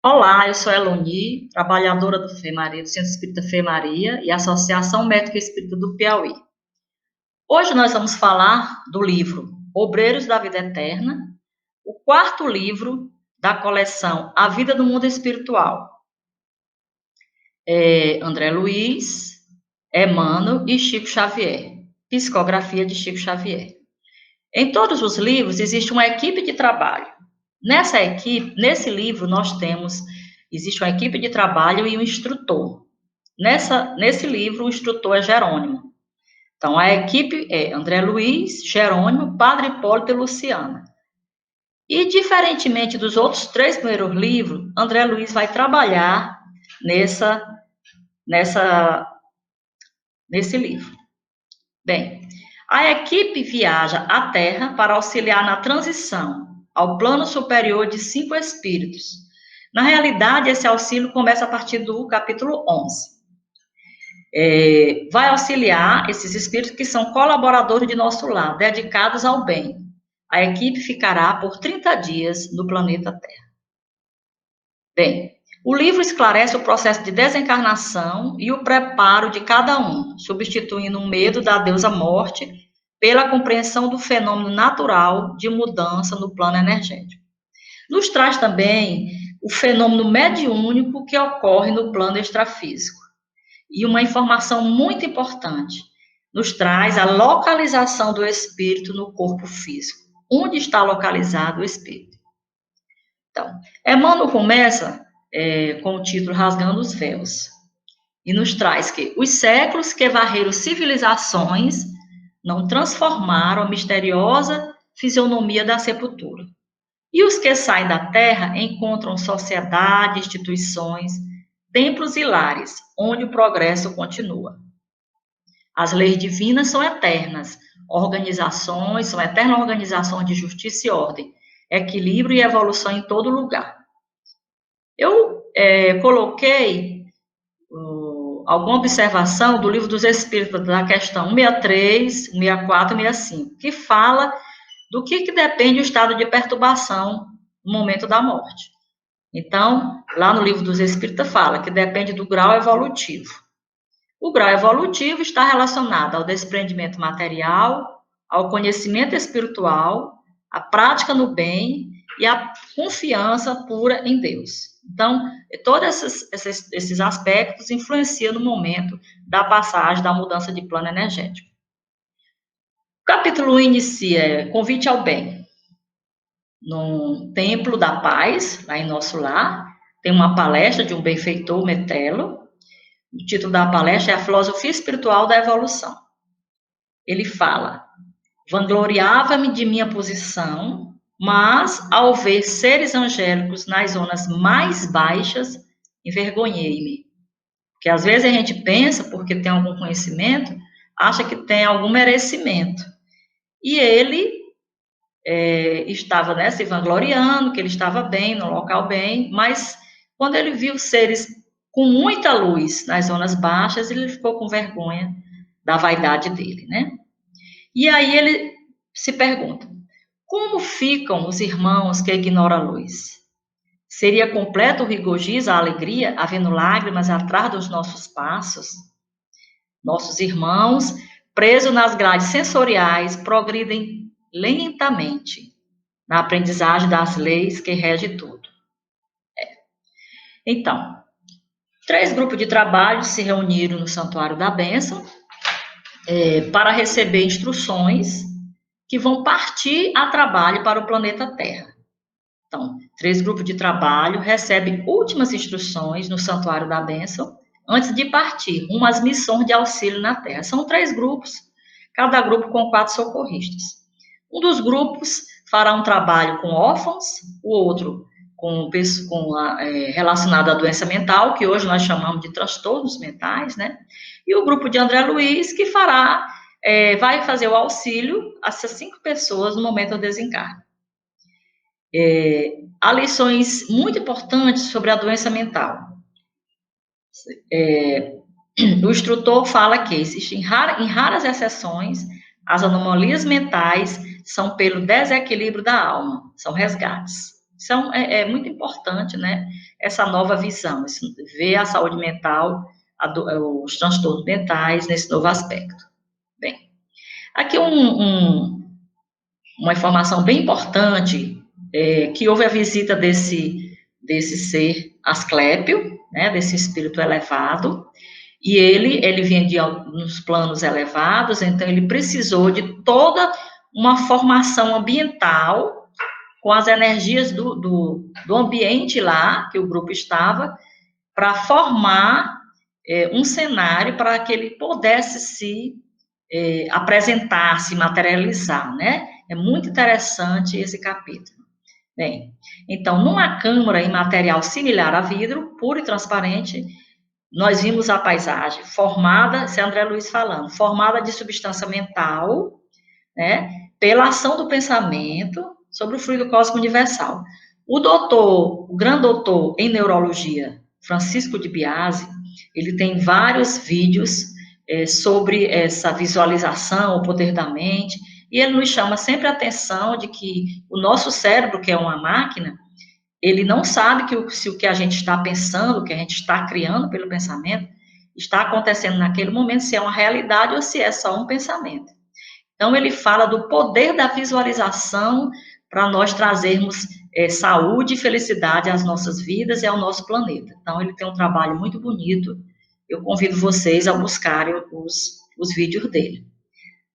Olá, eu sou Eloni, trabalhadora do FEMaria, do Centro Espírita FEMaria e Associação Médica Espírita do Piauí. Hoje nós vamos falar do livro Obreiros da Vida Eterna, o quarto livro da coleção A Vida do Mundo Espiritual. André Luiz, Emmanuel e Chico Xavier, psicografia de Chico Xavier. Em todos os livros existe uma equipe de trabalho. Nesse livro existe uma equipe de trabalho e um instrutor. Nesse livro, o instrutor é Jerônimo. Então, a equipe é André Luiz, Jerônimo, Padre Hipólito e Luciana. E, diferentemente dos outros 3 primeiros livros, André Luiz vai trabalhar nesse livro. Bem, a equipe viaja à Terra para auxiliar na transição ao plano superior de 5 espíritos. Na realidade, esse auxílio começa a partir do capítulo 11. Vai auxiliar esses espíritos que são colaboradores de nosso lar, dedicados ao bem. A equipe ficará por 30 dias no planeta Terra. Bem, o livro esclarece o processo de desencarnação e o preparo de cada um, substituindo o medo da deusa morte pela compreensão do fenômeno natural de mudança no plano energético. Nos traz também o fenômeno mediúnico que ocorre no plano extrafísico. E uma informação muito importante, nos traz a localização do espírito no corpo físico. Onde está localizado o espírito? Então, Emmanuel começa com o título Rasgando os Véus. E nos traz que os séculos que varreram civilizações não transformaram a misteriosa fisionomia da sepultura. E os que saem da terra encontram sociedade, instituições, templos e lares, onde o progresso continua. As leis divinas são eternas, são eternas organizações de justiça e ordem, equilíbrio e evolução em todo lugar. Eu coloquei alguma observação do Livro dos Espíritos, da questão 163, 164 e 165, que fala do que depende o estado de perturbação no momento da morte. Então, lá no Livro dos Espíritos fala que depende do grau evolutivo. O grau evolutivo está relacionado ao desprendimento material, ao conhecimento espiritual, à prática no bem e à confiança pura em Deus. Então, todos esses aspectos influenciam no momento da passagem, da mudança de plano energético. O capítulo 1 inicia Convite ao Bem. No Templo da Paz, lá em nosso lar, tem uma palestra de um benfeitor, Metelo. O título da palestra é A Filosofia Espiritual da Evolução. Ele fala: vangloriava-me de minha posição, mas, ao ver seres angélicos nas zonas mais baixas, envergonhei-me. Porque às vezes a gente pensa, porque tem algum conhecimento, acha que tem algum merecimento. E ele estava se vangloriando, que ele estava bem, no local bem, mas quando ele viu seres com muita luz nas zonas baixas, ele ficou com vergonha da vaidade dele, né? E aí ele se pergunta: como ficam os irmãos que ignoram a luz? Seria completo o regozijo, a alegria, havendo lágrimas atrás dos nossos passos? Nossos irmãos, presos nas grades sensoriais, progridem lentamente na aprendizagem das leis que regem tudo. Então, 3 grupos de trabalho se reuniram no Santuário da Bênção para receber instruções que vão partir a trabalho para o planeta Terra. Então, 3 grupos de trabalho recebem últimas instruções no Santuário da Bênção antes de partir, umas missões de auxílio na Terra. São 3 grupos, cada grupo com 4 socorristas. Um dos grupos fará um trabalho com órfãos, o outro relacionado à doença mental, que hoje nós chamamos de transtornos mentais, né? E o grupo de André Luiz, que vai fazer o auxílio a essas 5 pessoas no momento do desencarne. Há lições muito importantes sobre a doença mental. O instrutor fala que existem, em raras exceções, as anomalias mentais são pelo desequilíbrio da alma, são resgates. É muito importante, né, essa nova visão, ver a saúde mental, os transtornos mentais nesse novo aspecto. Bem, aqui uma informação bem importante, que houve a visita desse ser Asclépio, né, desse espírito elevado, e ele vinha nos planos elevados, então ele precisou de toda uma formação ambiental com as energias do ambiente lá, que o grupo estava, para formar um cenário para que ele pudesse se apresentar, se materializar, né? É muito interessante esse capítulo. Bem, então, numa câmara em material similar a vidro, puro e transparente, nós vimos a paisagem formada, esse é André Luiz falando, formada de substância mental, né, pela ação do pensamento sobre o fluido cósmico universal. O grande doutor em neurologia, Francisco de Biasi, ele tem vários vídeos sobre essa visualização, o poder da mente, e ele nos chama sempre a atenção de que o nosso cérebro, que é uma máquina, ele não sabe se o que a gente está pensando, o que a gente está criando pelo pensamento, está acontecendo naquele momento, se é uma realidade ou se é só um pensamento. Então, ele fala do poder da visualização para nós trazermos saúde e felicidade às nossas vidas e ao nosso planeta. Então, ele tem um trabalho muito bonito. Eu convido vocês a buscarem os vídeos dele.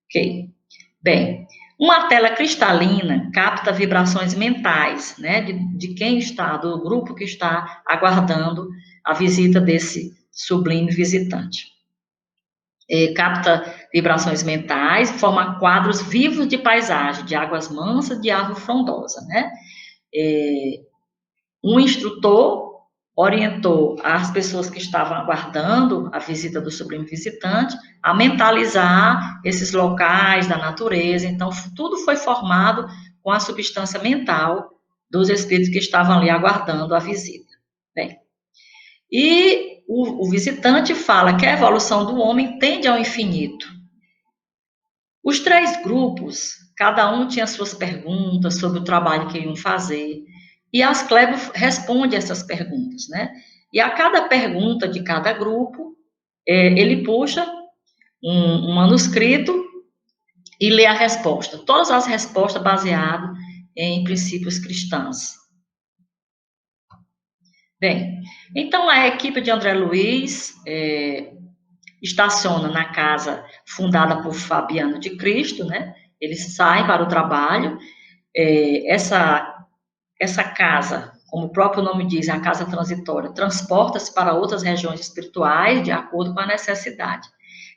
Ok? Bem, uma tela cristalina capta vibrações mentais, né, de quem está, do grupo que está aguardando a visita desse sublime visitante. Capta vibrações mentais, forma quadros vivos de paisagem, de águas mansas, de árvore frondosa, né? Um instrutor orientou as pessoas que estavam aguardando a visita do sublime visitante a mentalizar esses locais da natureza. Então, tudo foi formado com a substância mental dos espíritos que estavam ali aguardando a visita. Bem, e o visitante fala que a evolução do homem tende ao infinito. Os 3 grupos, cada um tinha suas perguntas sobre o trabalho que iam fazer, e Asclépio responde essas perguntas, né? E a cada pergunta de cada grupo, ele puxa um manuscrito e lê a resposta. Todas as respostas baseadas em princípios cristãos. Bem, então a equipe de André Luiz estaciona na casa fundada por Fabiano de Cristo, né? Eles saem para o trabalho. Essa casa, como o próprio nome diz, a casa transitória, transporta-se para outras regiões espirituais de acordo com a necessidade.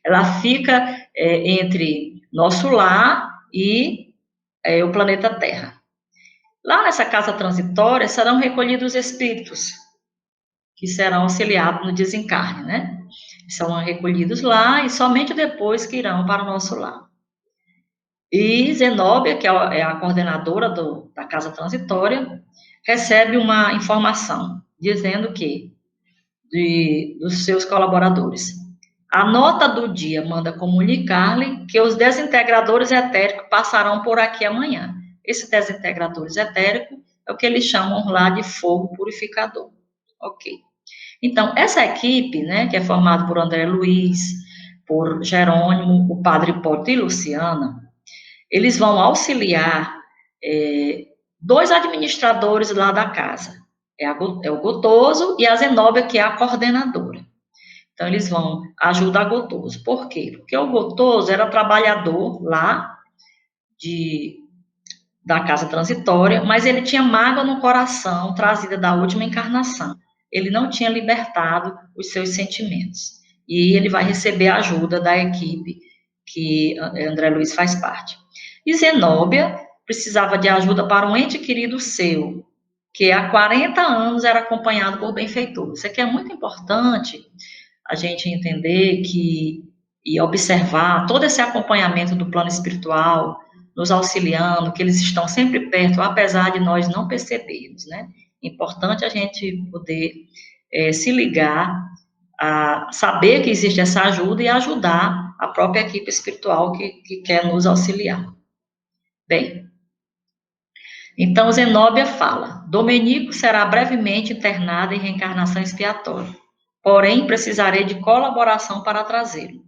Ela fica entre nosso lar e o planeta Terra. Lá nessa casa transitória serão recolhidos espíritos que serão auxiliados no desencarne, né? São recolhidos lá e somente depois que irão para o nosso lar. E Zenóbia, que é a coordenadora da casa transitória, recebe uma informação dizendo que dos seus colaboradores. A nota do dia manda comunicar-lhe que os desintegradores etéricos passarão por aqui amanhã. Esses desintegradores etéricos é o que eles chamam lá de fogo purificador. Ok. Então, essa equipe, né, que é formada por André Luiz, por Jerônimo, o padre Hipólito e Luciana, eles vão auxiliar 2 administradores lá da casa. É o Gotoso e a Zenóbia, que é a coordenadora. Então, eles vão ajudar Gotoso. Por quê? Porque o Gotoso era trabalhador lá da casa transitória, mas ele tinha mágoa no coração trazida da última encarnação. Ele não tinha libertado os seus sentimentos. E ele vai receber a ajuda da equipe que André Luiz faz parte. E Zenóbia precisava de ajuda para um ente querido seu, que há 40 anos era acompanhado por benfeitores. Isso aqui é muito importante a gente entender e observar todo esse acompanhamento do plano espiritual, nos auxiliando, que eles estão sempre perto, apesar de nós não percebermos, né? É importante a gente poder se ligar, a saber que existe essa ajuda e ajudar a própria equipe espiritual que quer nos auxiliar. Bem, Então, Zenóbia fala: Domenico será brevemente internado em reencarnação expiatória, porém precisarei de colaboração para trazê-lo.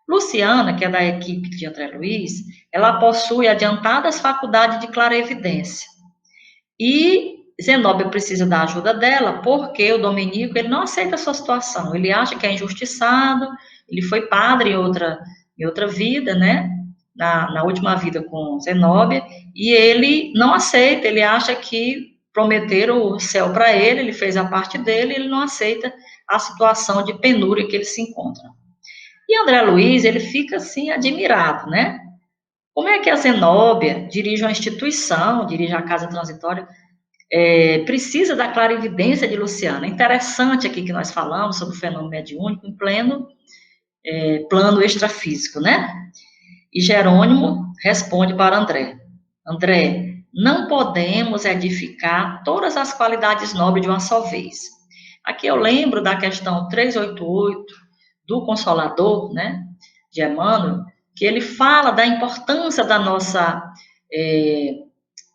Luciana, que é da equipe de André Luiz, ela possui adiantadas faculdades de clarevidência. E Zenóbia precisa da ajuda dela, porque o Domenico ele não aceita a sua situação. Ele acha que é injustiçado, ele foi padre em outra vida, né? Na última vida com Zenóbia, e ele não aceita, ele acha que prometeram o céu para ele fez a parte dele, ele não aceita a situação de penúria que ele se encontra. E André Luiz, ele fica assim admirado, né? Como é que a Zenóbia dirige uma instituição, dirige a casa transitória, precisa da clarividência de Luciana? Interessante aqui que nós falamos sobre o fenômeno mediúnico em pleno plano extrafísico, né? E Jerônimo responde para André: André, não podemos edificar todas as qualidades nobres de uma só vez. Aqui eu lembro da questão 388 do Consolador, né, de Emmanuel, que ele fala da importância da nossa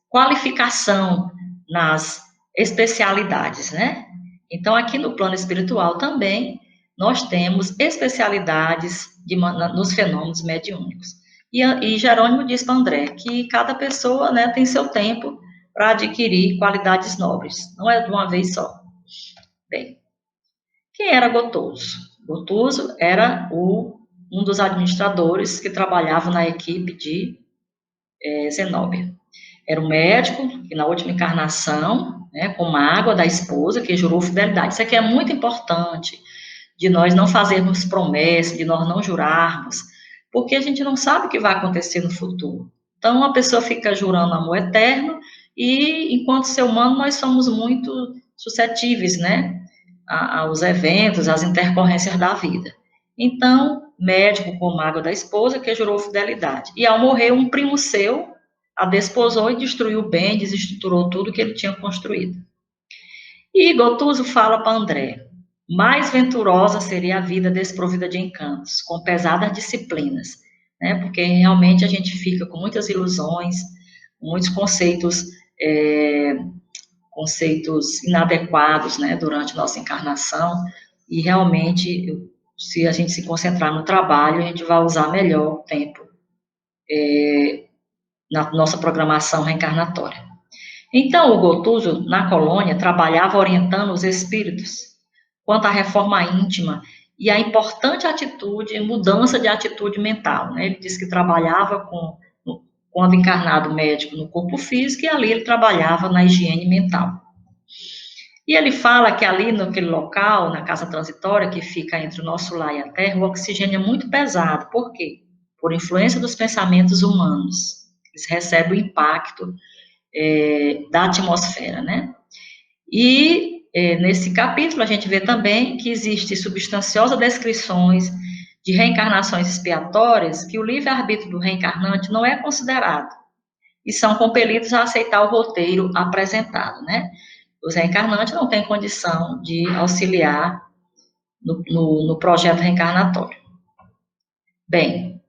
qualificação nas especialidades, né? Então, aqui no plano espiritual também, nós temos especialidades nos fenômenos mediúnicos. E Jerônimo diz para André que cada pessoa, né, tem seu tempo para adquirir qualidades nobres, não é de uma vez só. Bem, quem era Gotoso? Gotoso era um dos administradores que trabalhava na equipe de Zenóbia. Era um médico que na última encarnação, né, com mágoa da esposa, que jurou fidelidade. Isso aqui é muito importante, de nós não fazermos promessas, de nós não jurarmos, porque a gente não sabe o que vai acontecer no futuro. Então, a pessoa fica jurando amor eterno, e enquanto ser humano, nós somos muito suscetíveis, né, aos eventos, às intercorrências da vida. Então, médico com mágoa da esposa, que jurou fidelidade. E ao morrer, um primo seu a desposou e destruiu o bem, desestruturou tudo que ele tinha construído. E Gotuso fala para André: mais venturosa seria a vida desprovida de encantos, com pesadas disciplinas, né? Porque realmente a gente fica com muitas ilusões, muitos conceitos inadequados, né, durante nossa encarnação, e realmente, se a gente se concentrar no trabalho, a gente vai usar melhor o tempo na nossa programação reencarnatória. Então, o Gotuso, na colônia, trabalhava orientando os espíritos quanto à reforma íntima e a importante mudança de atitude mental, né? Ele disse que trabalhava quando encarnado médico no corpo físico, e ali ele trabalhava na higiene mental. E ele fala que ali naquele local, na casa transitória, que fica entre o nosso lar e a terra, o oxigênio é muito pesado. Por quê? Por influência dos pensamentos humanos. Eles recebem o impacto da atmosfera, né? E nesse capítulo a gente vê também que existem substanciosas descrições de reencarnações expiatórias que o livre-arbítrio do reencarnante não é considerado e são compelidos a aceitar o roteiro apresentado, né? Os reencarnantes não têm condição de auxiliar no projeto reencarnatório. Bem,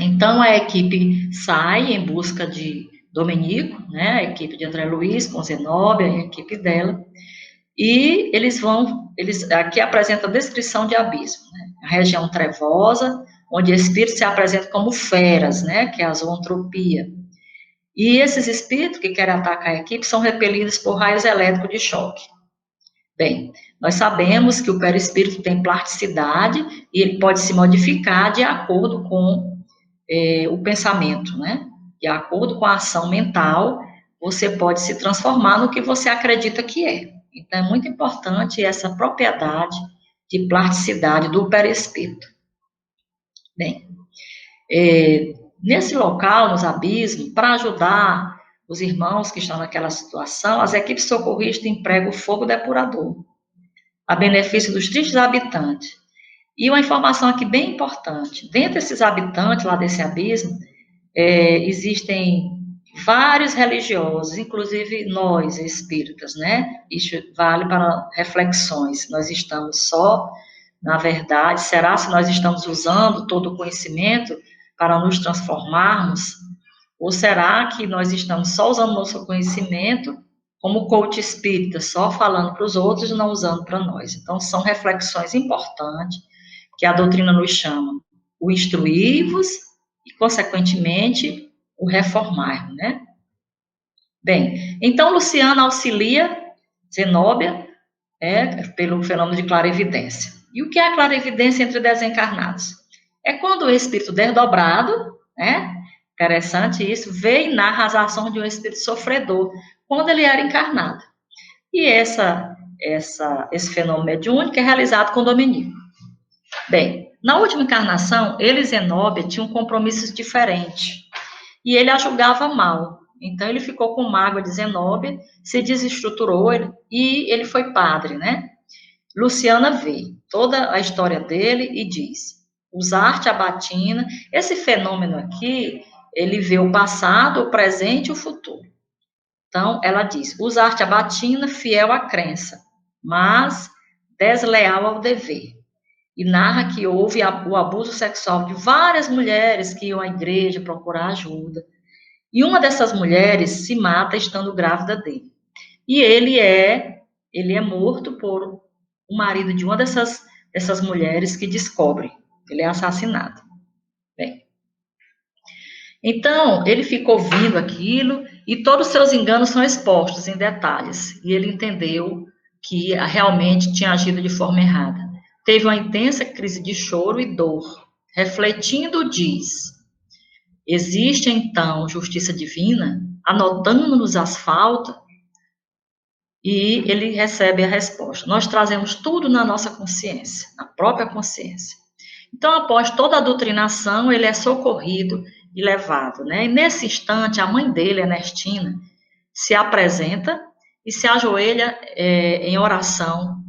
então a equipe sai em busca de Domenico, né, a equipe de André Luiz, com Zenóbia, a equipe dela, e eles aqui apresenta a descrição de abismo, né, a região trevosa, onde espíritos se apresentam como feras, né, que é a zoantropia. E esses espíritos que querem atacar a equipe são repelidos por raios elétricos de choque. Bem, nós sabemos que o perispírito tem plasticidade e ele pode se modificar de acordo com o pensamento, né? De acordo com a ação mental, você pode se transformar no que você acredita que é. Então, é muito importante essa propriedade de plasticidade do perispírito. Bem, nesse local, nos abismos, para ajudar os irmãos que estão naquela situação, as equipes socorristas empregam o fogo depurador, a benefício dos tristes habitantes. E uma informação aqui bem importante: dentre esses habitantes lá desse abismo, existem vários religiosos, inclusive nós, espíritas, né? Isso vale para reflexões. Nós estamos só, na verdade, será se nós estamos usando todo o conhecimento para nos transformarmos, Ou será que nós estamos só usando nosso conhecimento como coach espírita, só falando para os outros e não usando para nós? Então, são reflexões importantes que a doutrina nos chama o instruir-vos e, consequentemente, o reformar, né? Bem, então Luciana auxilia Zenóbia pelo fenômeno de clarividência. E o que é a clarividência entre desencarnados? É quando o espírito desdobrado, né? Interessante isso, vê e narra as ações de um espírito sofredor, quando ele era encarnado. E esse fenômeno mediúnico é realizado com domínio. Bem, na última encarnação, ele e Zenóbia tinham compromissos diferentes. E ele a julgava mal. Então, ele ficou com mágoa de Zenóbia, se desestruturou e ele foi padre, né? Luciana vê toda a história dele e diz: usar-te a batina. Esse fenômeno aqui, ele vê o passado, o presente e o futuro. Então, ela diz: usar-te a batina, fiel à crença, mas desleal ao dever. E narra que houve o abuso sexual de várias mulheres que iam à igreja procurar ajuda. E uma dessas mulheres se mata estando grávida dele. E ele é morto por o marido de uma dessas mulheres que descobre. Ele é assassinado. Bem, então, ele ficou ouvindo aquilo e todos os seus enganos são expostos em detalhes. E ele entendeu que realmente tinha agido de forma errada. Teve uma intensa crise de choro e dor. Refletindo, diz: existe, então, justiça divina, anotando-nos as faltas? E ele recebe a resposta: nós trazemos tudo na nossa consciência, na própria consciência. Então, após toda a doutrinação, ele é socorrido e levado, né? E nesse instante, a mãe dele, Ernestina, se apresenta e se ajoelha em oração,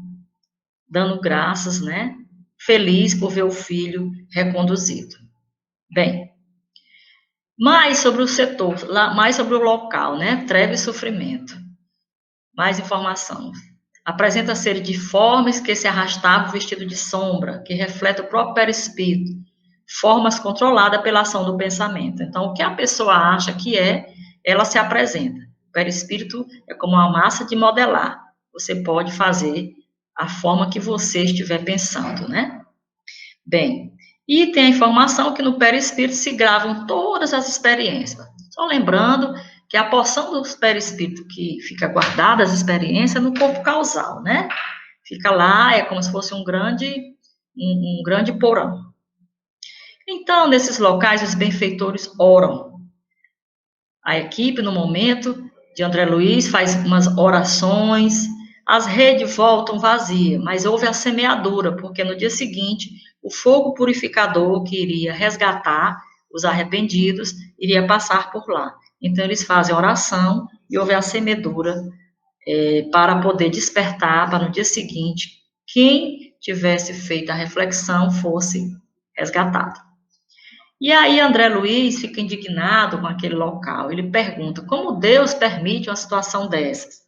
dando graças, né? Feliz por ver o filho reconduzido. Bem, mais sobre o setor, mais sobre o local, né? Treva e sofrimento. Mais informação. Apresenta seres difformes que se arrastavam vestido de sombra, que reflete o próprio perispírito, formas controladas pela ação do pensamento. Então, o que a pessoa acha que ela se apresenta. O perispírito é como uma massa de modelar. Você pode fazer a forma que você estiver pensando, né? Bem, e tem a informação que no perispírito se gravam todas as experiências. Só lembrando que a porção do perispírito que fica guardada, as experiências, é no corpo causal, né? Fica lá, é como se fosse um grande porão. Então, nesses locais, os benfeitores oram. A equipe, no momento de André Luiz, faz umas orações, as redes voltam vazias, mas houve a semeadura, porque no dia seguinte, o fogo purificador que iria resgatar os arrependidos, iria passar por lá. Então, eles fazem oração e houve a semeadura para poder despertar, para no dia seguinte, quem tivesse feito a reflexão fosse resgatado. E aí André Luiz fica indignado com aquele local. Ele pergunta: como Deus permite uma situação dessas?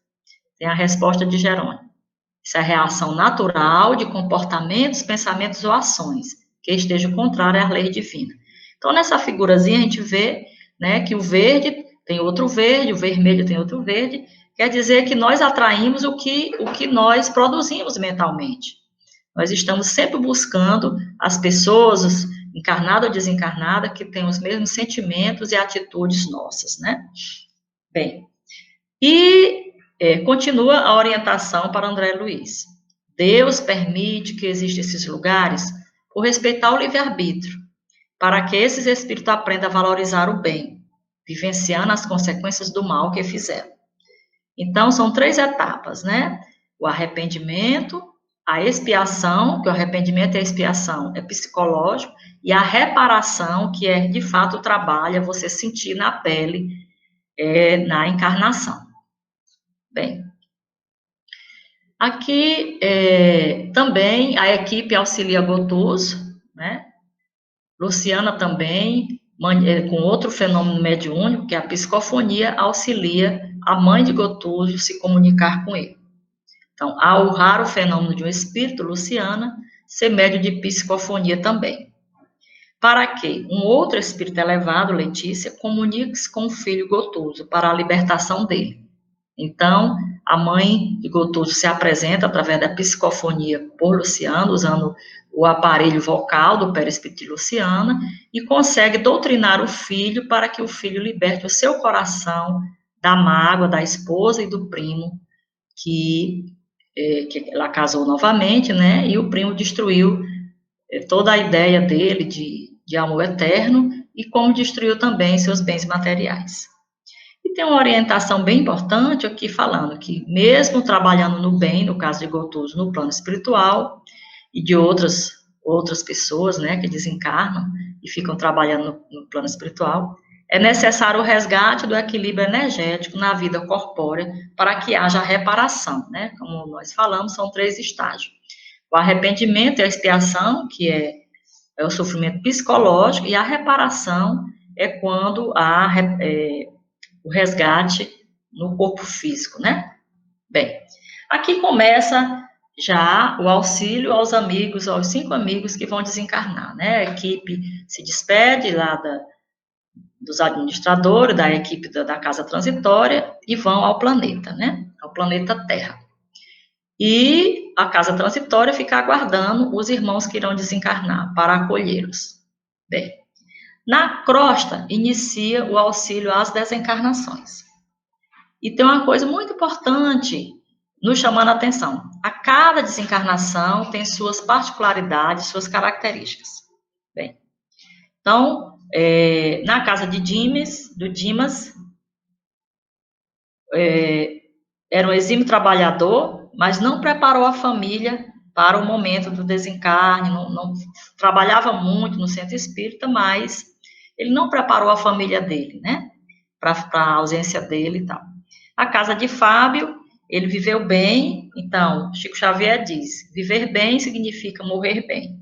Tem a resposta de Jerônimo: isso é reação natural de comportamentos, pensamentos ou ações que estejam contrárias à lei divina. Então, nessa figurazinha, a gente vê, né, que o verde tem outro verde, o vermelho tem outro verde, quer dizer que nós atraímos o que nós produzimos mentalmente. Nós estamos sempre buscando as pessoas, encarnada ou desencarnada, que têm os mesmos sentimentos e atitudes nossas, né? Bem, e continua a orientação para André Luiz. Deus permite que existam esses lugares por respeitar o livre-arbítrio, para que esses espíritos aprendam a valorizar o bem, vivenciando as consequências do mal que fizeram. Então, são 3 etapas, né? O arrependimento, a expiação, que o arrependimento e a expiação é psicológico, e a reparação, que é, de fato, o trabalho, é você sentir na pele, na encarnação. Bem, aqui também a equipe auxilia Gotuso, né? Luciana também, com outro fenômeno mediúnico, que é a psicofonia, auxilia a mãe de Gotuso se comunicar com ele. Então, há o raro fenômeno de um espírito, Luciana, ser médio de psicofonia também. para que um outro espírito elevado, Letícia, comunique-se com o filho Gotoso para a libertação dele. Então, a mãe de Gotoso se apresenta através da psicofonia por Luciana, usando o aparelho vocal do perispírito de Luciana, e consegue doutrinar o filho para que o filho liberte o seu coração da mágoa da esposa e do primo, que ela casou novamente, né? E o primo destruiu toda a ideia dele de amor eterno, e como destruiu também seus bens materiais. E tem uma orientação bem importante aqui falando que mesmo trabalhando no bem, no caso de Gotoso, no plano espiritual, e de outras pessoas, né, que desencarnam e ficam trabalhando no plano espiritual, é necessário o resgate do equilíbrio energético na vida corpórea para que haja reparação, né, como nós falamos, são 3 estágios. O arrependimento e a expiação, que é o sofrimento psicológico, e a reparação é quando há o resgate no corpo físico, né? Bem, aqui começa já o auxílio aos amigos, aos 5 amigos que vão desencarnar, né? A equipe se despede lá dos administradores, da equipe da casa transitória, e vão ao planeta, né? Ao planeta Terra. E a casa transitória fica aguardando os irmãos que irão desencarnar para acolhê-los. Bem, na crosta inicia o auxílio às desencarnações. E tem uma coisa muito importante nos chamando a atenção. A cada desencarnação tem suas particularidades, suas características. Bem, então, na casa de Dimas, era um exímio trabalhador, mas não preparou a família para o momento do desencarne, não trabalhava muito no centro espírita, mas ele não preparou a família dele, né, para a ausência dele e tal. A casa de Fábio, ele viveu bem, então, Chico Xavier diz, viver bem significa morrer bem.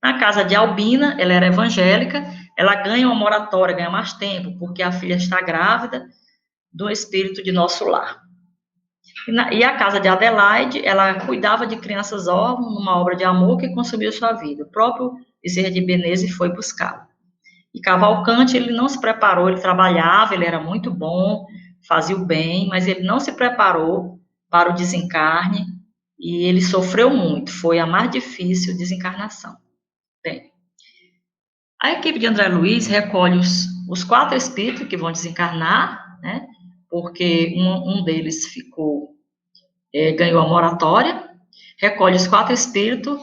Na casa de Albina, ela era evangélica, ela ganha uma moratória, ganha mais tempo, porque a filha está grávida do espírito de nosso lar. E a casa de Adelaide, ela cuidava de crianças órfãs, numa obra de amor que consumiu sua vida. O próprio Bezerra de Menezes foi buscá-la. E Cavalcante, ele não se preparou, ele trabalhava, ele era muito bom, fazia o bem, mas ele não se preparou para o desencarne e ele sofreu muito, foi a mais difícil desencarnação. Bem, a equipe de André Luiz recolhe os 4 espíritos que vão desencarnar, né, porque um deles ganhou a moratória, recolhe os 4 espíritos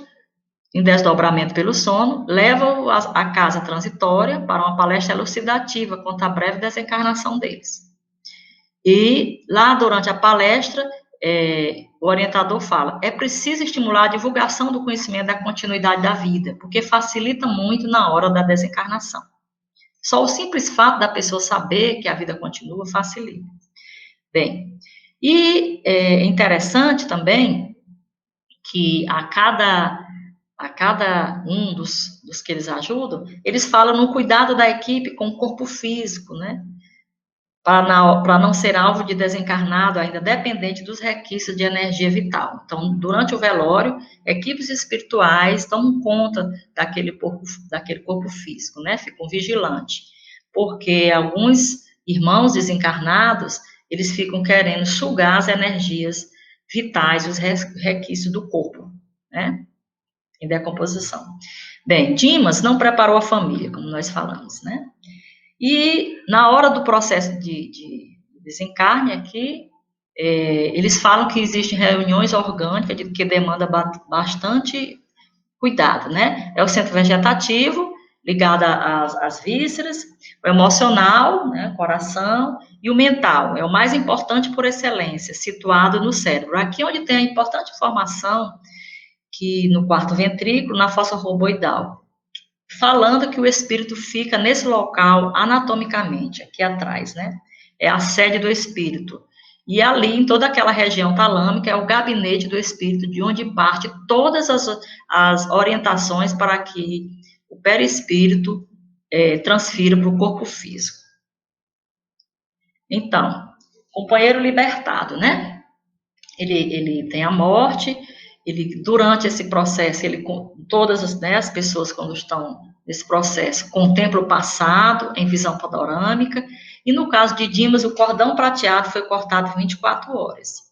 em desdobramento pelo sono, leva-o à casa transitória para uma palestra elucidativa quanto à breve desencarnação deles. E lá, durante a palestra, o orientador fala, é preciso estimular a divulgação do conhecimento da continuidade da vida, porque facilita muito na hora da desencarnação. Só o simples fato da pessoa saber que a vida continua facilita. Bem, e é interessante também que a cada um dos que eles ajudam, eles falam no cuidado da equipe com o corpo físico, né? Para não ser alvo de desencarnado ainda dependente dos requisitos de energia vital. Então, durante o velório, equipes espirituais tomam conta daquele corpo físico, né? Ficam vigilantes, porque alguns irmãos desencarnados, eles ficam querendo sugar as energias vitais, os requisitos do corpo, né? Em decomposição. Bem, Dimas não preparou a família, como nós falamos, né? E na hora do processo de desencarne aqui, eles falam que existem reuniões orgânicas que demandam bastante cuidado, né? É o centro vegetativo, ligado às vísceras, o emocional, né, coração, e o mental, é o mais importante por excelência, situado no cérebro. Aqui onde tem a importante informação, que no quarto ventrículo, na fossa roboidal, falando que o espírito fica nesse local anatomicamente, aqui atrás, né? É a sede do espírito. E ali, em toda aquela região talâmica, é o gabinete do espírito, de onde parte todas as orientações para que o perispírito transfira para o corpo físico. Então, companheiro libertado, né? Ele tem a morte Ele, durante esse processo, ele, todas as, né, as pessoas, quando estão nesse processo, contemplam o passado em visão panorâmica, e no caso de Dimas, o cordão prateado foi cortado 24 horas.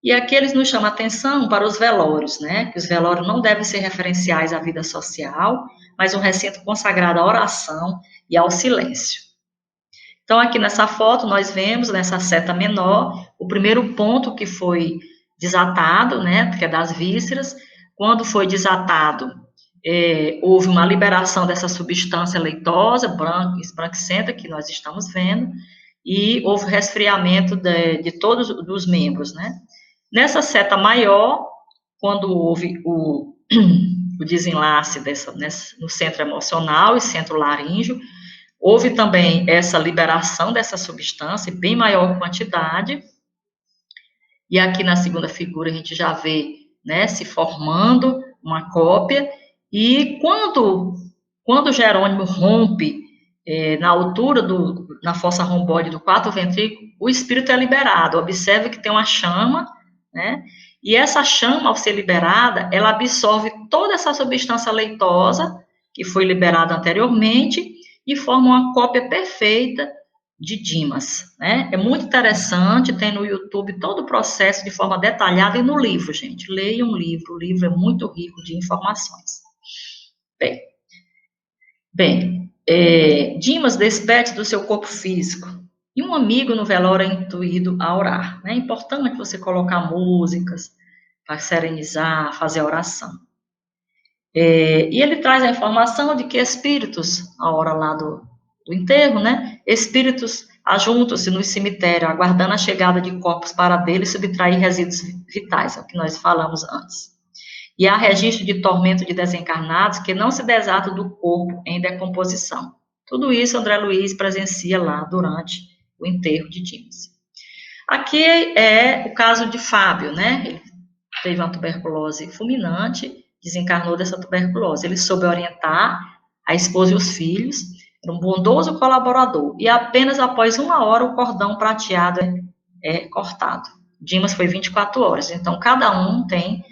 E aqui eles nos chamam a atenção para os velórios, né, que os velórios não devem ser referenciais à vida social, mas um recinto consagrado à oração e ao silêncio. Então, aqui nessa foto, nós vemos, nessa seta menor, o primeiro ponto que foi desatado, né, que é das vísceras. Quando foi desatado, houve uma liberação dessa substância leitosa, branquicenta, que nós estamos vendo, e houve resfriamento de todos os membros, né. Nessa seta maior, quando houve o desenlace no centro emocional e centro laríngeo, houve também essa liberação dessa substância, em bem maior quantidade, e aqui na segunda figura a gente já vê, né, se formando uma cópia, e quando Jerônimo rompe na altura na fossa romboide do quarto ventrículo, o espírito é liberado. Observe que tem uma chama, né, e essa chama, ao ser liberada, ela absorve toda essa substância leitosa que foi liberada anteriormente e forma uma cópia perfeita de Dimas, né? É muito interessante, tem no YouTube todo o processo de forma detalhada e no livro, gente. Leiam um livro, o livro é muito rico de informações. Bem, Dimas despede do seu corpo físico e um amigo no velório é intuído a orar. É importante você colocar músicas para serenizar, fazer a oração. E ele traz a informação de que espíritos, a hora lá do enterro, né? Espíritos ajuntam-se no cemitério, aguardando a chegada de corpos para dele subtrair resíduos vitais, é o que nós falamos antes. E há registro de tormento de desencarnados que não se desatam do corpo em decomposição. Tudo isso André Luiz presencia lá durante o enterro de Dimas. Aqui é o caso de Fábio, né? Ele teve uma tuberculose fulminante, desencarnou dessa tuberculose. Ele soube orientar a esposa e os filhos, era um bondoso colaborador, e apenas após 1 hora o cordão prateado é cortado. Dimas foi 24 horas, então cada um tem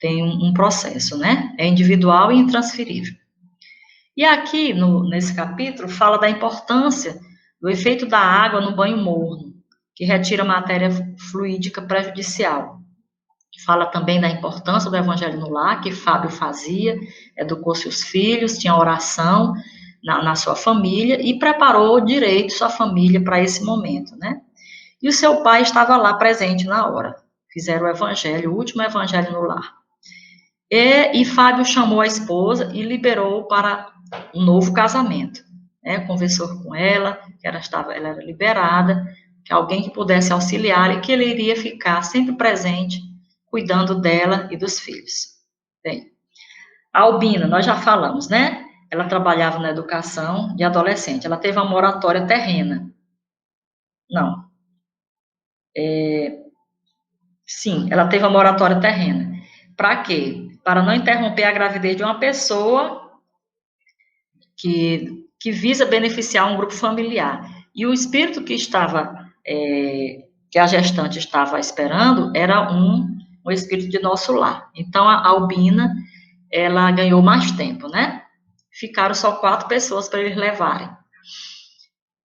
um processo, né? É individual e intransferível. E aqui, nesse capítulo, fala da importância do efeito da água no banho morno, que retira matéria fluídica prejudicial. Fala também da importância do evangelho no lar, que Fábio fazia, educou seus filhos, tinha oração na sua família e preparou direito sua família para esse momento, né? E o seu pai estava lá presente na hora. Fizeram o evangelho, o último evangelho no lar. E Fábio chamou a esposa e liberou para um novo casamento. Né? Conversou com ela, que ela era liberada, que alguém que pudesse auxiliar e que ele iria ficar sempre presente, cuidando dela e dos filhos. Bem, a Albina, nós já falamos, né? Ela trabalhava na educação de adolescente. Ela teve uma moratória terrena. Não. Sim, ela teve uma moratória terrena. Para quê? Para não interromper a gravidez de uma pessoa que visa beneficiar um grupo familiar. E o espírito que a gestante estava esperando era um espírito de nosso lar. Então, a Albina, ela ganhou mais tempo, né? Ficaram só 4 pessoas para eles levarem.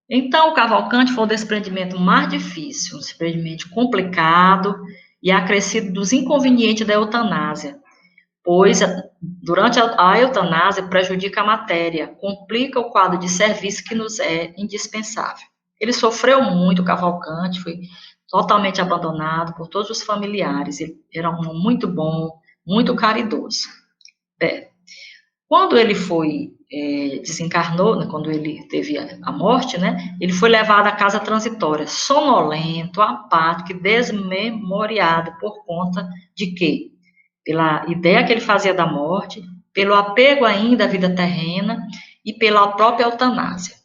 Então, o Cavalcante foi o desprendimento mais difícil, um desprendimento complicado e acrescido dos inconvenientes da eutanásia, pois durante a eutanásia prejudica a matéria, complica o quadro de serviço que nos é indispensável. Ele sofreu muito, o Cavalcante, foi totalmente abandonado por todos os familiares, ele era um homem muito bom, muito caridoso. Quando ele desencarnou, né, quando ele teve a morte, né, ele foi levado à casa transitória, sonolento, apático e desmemoriado por conta de quê? Pela ideia que ele fazia da morte, pelo apego ainda à vida terrena e pela própria eutanásia.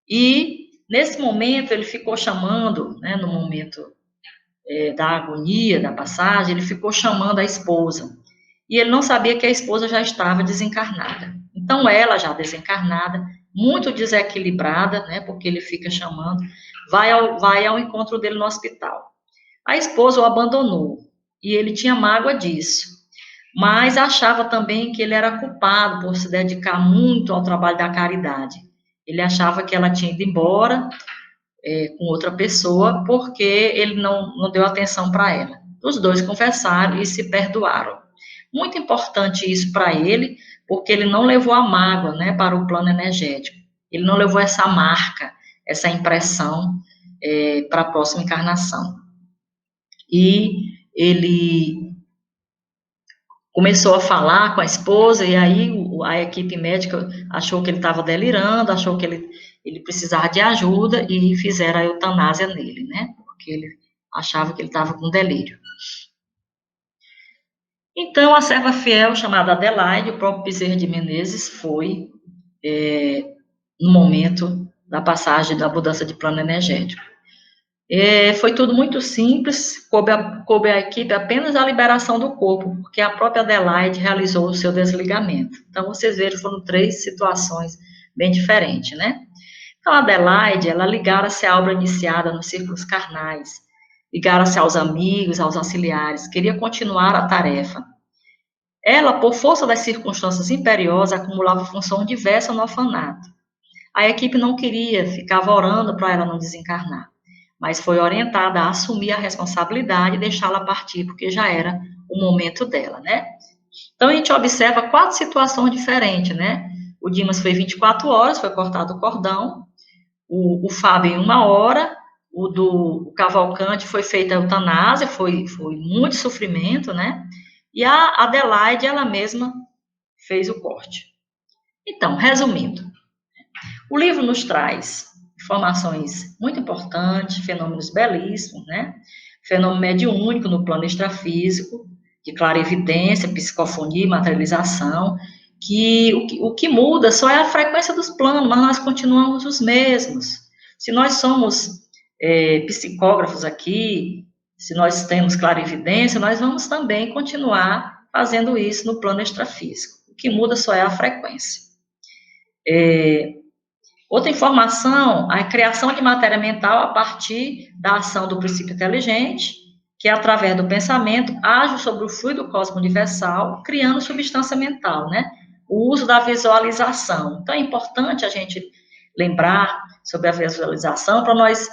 E, nesse momento, ele ficou chamando, né, no momento da agonia, da passagem, ele ficou chamando a esposa. E ele não sabia que a esposa já estava desencarnada. Então, ela já desencarnada, muito desequilibrada, né, porque ele fica chamando, vai ao encontro dele no hospital. A esposa o abandonou. e ele tinha mágoa disso. Mas achava também que ele era culpado por se dedicar muito ao trabalho da caridade. Ele achava que ela tinha ido embora com outra pessoa porque ele não deu atenção para ela. Os dois conversaram e se perdoaram. Muito importante isso para ele, porque ele não levou a mágoa, né, para o plano energético. Ele não levou essa marca, essa impressão para a próxima encarnação. E ele começou a falar com a esposa, e aí a equipe médica achou que ele estava delirando, achou que ele precisava de ajuda, e fizeram a eutanásia nele, né? Porque ele achava que ele estava com delírio. Então, a serva fiel, chamada Adelaide, o próprio Bezerra de Menezes, foi no momento da passagem da mudança de plano energético. Foi tudo muito simples, coube à equipe apenas a liberação do corpo, porque a própria Adelaide realizou o seu desligamento. Então, vocês viram, foram 3 situações bem diferentes, né? Então, a Adelaide, ela ligara-se à obra iniciada nos círculos carnais, ligara-se aos amigos, aos auxiliares, queria continuar a tarefa. Ela, por força das circunstâncias imperiosas, acumulava função diversa no orfanato. A equipe não queria, ficava orando para ela não desencarnar, mas foi orientada a assumir a responsabilidade e deixá-la partir, porque já era o momento dela, né? Então, a gente observa 4 situações diferentes, né? O Dimas foi 24 horas, foi cortado o cordão, o Fábio em 1 hora, o Cavalcante foi feita a eutanásia, foi muito sofrimento, né? E a Adelaide, ela mesma fez o corte. Então, resumindo, o livro nos traz informações muito importantes, fenômenos belíssimos, né? Fenômeno mediúnico no plano extrafísico, de clarividência, psicofonia e materialização, que o que muda só é a frequência dos planos, mas nós continuamos os mesmos. Se nós somos psicógrafos aqui, se nós temos clarividência, nós vamos também continuar fazendo isso no plano extrafísico. O que muda só é a frequência. Outra informação, a criação de matéria mental a partir da ação do princípio inteligente, que através do pensamento age sobre o fluido cósmico universal, criando substância mental, né? O uso da visualização. Então, é importante a gente lembrar sobre a visualização para nós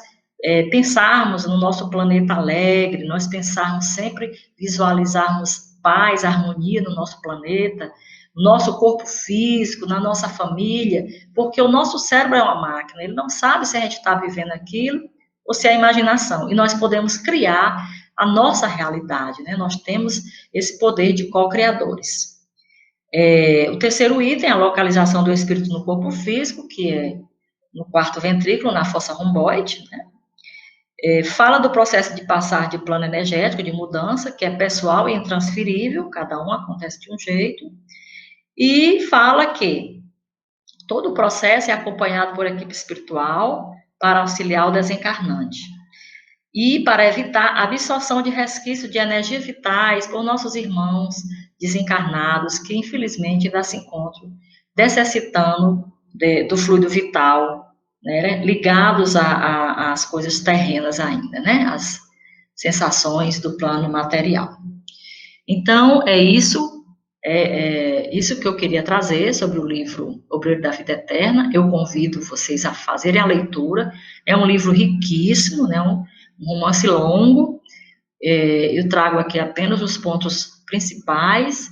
pensarmos no nosso planeta alegre, nós pensarmos sempre, visualizarmos paz, harmonia no nosso planeta, no nosso corpo físico, na nossa família, porque o nosso cérebro é uma máquina, ele não sabe se a gente está vivendo aquilo ou se é imaginação, e nós podemos criar a nossa realidade, né? Nós temos esse poder de co-criadores. O terceiro item é a localização do espírito no corpo físico, que é no 4º ventrículo, na fossa romboide, né? Fala do processo de passar de plano energético, de mudança, que é pessoal e intransferível, cada um acontece de um jeito, e fala que todo o processo é acompanhado por equipe espiritual para auxiliar o desencarnante e para evitar a absorção de resquícios de energias vitais por nossos irmãos desencarnados, que infelizmente ainda se encontram necessitando do fluido vital, né, ligados às coisas terrenas ainda, né, as sensações do plano material. Então, é isso que eu queria trazer sobre o livro Obreiro da Vida Eterna. Eu convido vocês a fazerem a leitura. É um livro riquíssimo, né, um romance longo. Eu trago aqui apenas os pontos principais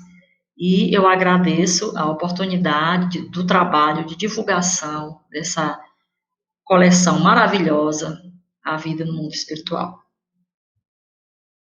e eu agradeço a oportunidade do trabalho de divulgação dessa coleção maravilhosa, A Vida no Mundo Espiritual.